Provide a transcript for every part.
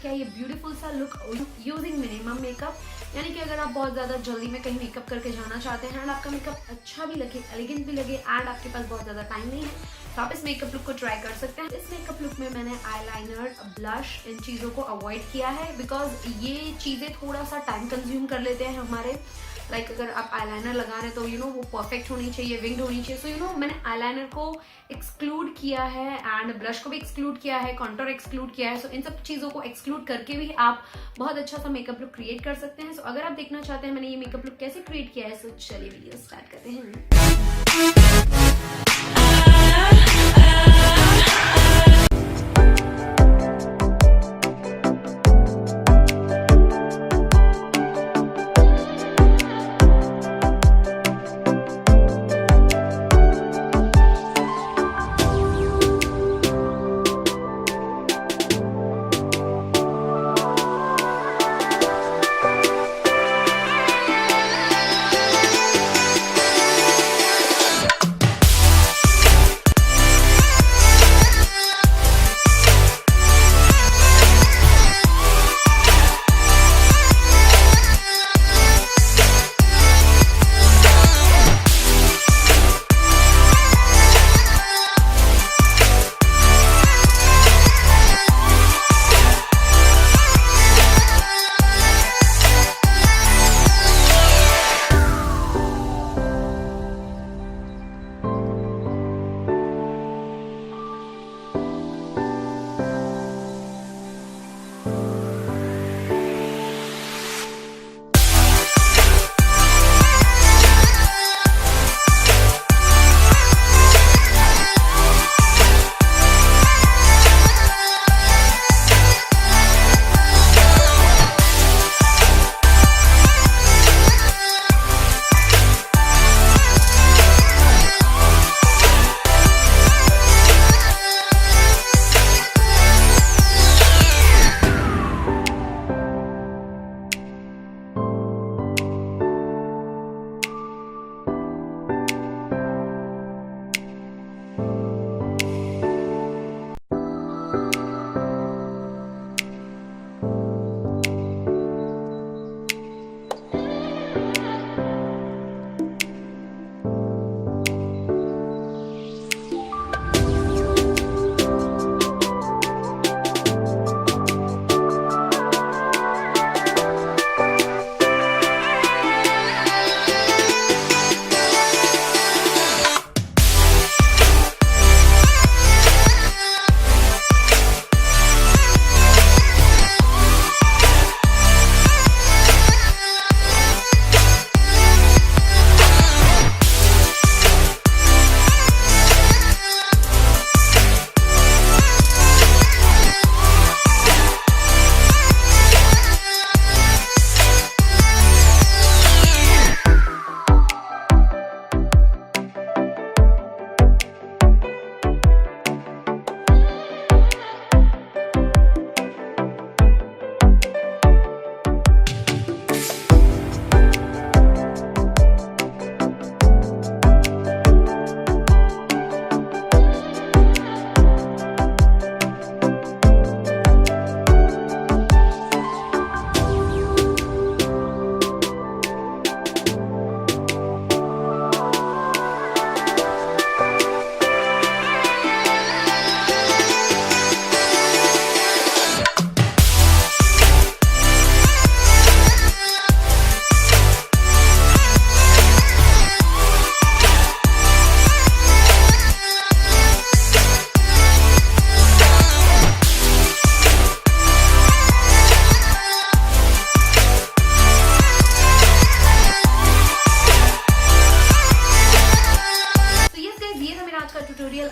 क्या है ये ब्यूटीफुल सा लुक यूजिंग मिनिमम मेकअप। यानी कि अगर आप बहुत ज़्यादा जल्दी में कहीं मेकअप करके जाना चाहते हैं एंड आपका मेकअप अच्छा भी लगे, एलिगेंट भी लगे एंड आपके पास बहुत ज़्यादा टाइम नहीं है, तो आप इस मेकअप लुक को ट्राई कर सकते हैं। इस मेकअप लुक में मैंने आईलाइनर, ब्लश, इन चीज़ों को अवॉइड किया है बिकॉज ये चीज़ें थोड़ा सा टाइम कंज्यूम कर लेते हैं हमारे। लाइक अगर आप आईलाइनर लगा रहे हैं तो वो परफेक्ट होनी चाहिए, विंग्ड होनी चाहिए। सो मैंने आईलाइनर को एक्सक्लूड किया है एंड ब्लश को भी एक्सक्लूड किया है, कॉन्टोर एक्सक्लूड किया है। सो इन सब चीज़ों को एक्सक्लूड करके भी आप बहुत अच्छा सा मेकअप लुक क्रिएट कर सकते हैं। सो अगर आप देखना चाहते हैं मैंने ये मेकअप लुक कैसे क्रिएट किया है, सो चलिए वीडियो स्टार्ट करते हैं।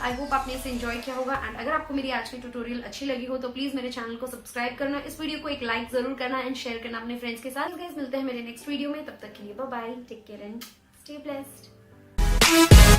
आई होप आपने इसे एंजॉय किया होगा एंड अगर आपको मेरी आज की ट्यूटोरियल अच्छी लगी हो तो प्लीज मेरे चैनल को सब्सक्राइब करना, इस वीडियो को एक लाइक जरूर करना एंड शेयर करना अपने फ्रेंड्स के साथ। गाइस मिलते हैं मेरे नेक्स्ट वीडियो में, तब तक के लिए bye bye, take care and stay blessed.